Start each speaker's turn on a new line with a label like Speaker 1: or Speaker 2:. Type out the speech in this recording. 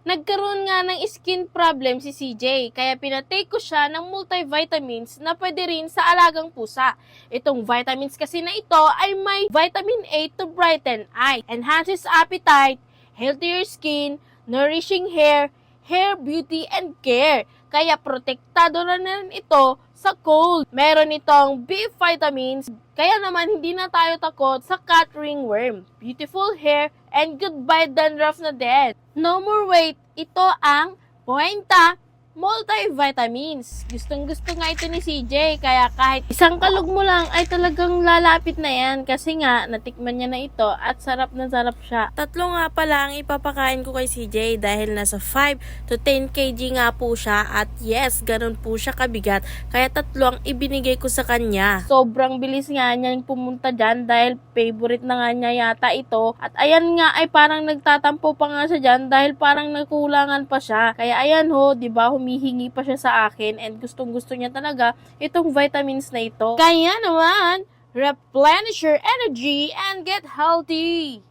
Speaker 1: Nagkaroon nga ng skin problem si CJ, kaya pinatake ko siya ng multivitamins na pwede rin sa alagang pusa. Itong vitamins kasi na ito ay may vitamin A to brighten eye, enhances appetite, healthier skin, nourishing hair, hair beauty and care. Kaya protektado na rin ito sa cold. Meron itong B vitamins, kaya naman hindi na tayo takot sa cat ringworm, beautiful hair, and goodbye dandruff na din. No more wait, ito ang Pointa multivitamins. Gustong gusto nga ito ni CJ, kaya kahit isang kalug mo lang ay talagang lalapit na yan kasi nga natikman niya na ito at sarap na sarap siya. Tatlo nga pala ang ipapakain ko kay CJ dahil nasa 5 to 10 kg nga po siya at yes, ganun po siya kabigat, kaya tatlo ang ibinigay ko sa kanya. Sobrang bilis nga niyang pumunta dyan dahil favorite na nga niya yata ito at ayan nga ay parang nagtatampo pa nga siya dyan dahil parang nagkulangan pa siya. Kaya ayan ho, diba, humihingi pa siya sa akin and gustong gusto niya talaga itong vitamins na ito. Kaya naman, replenish your energy and get healthy!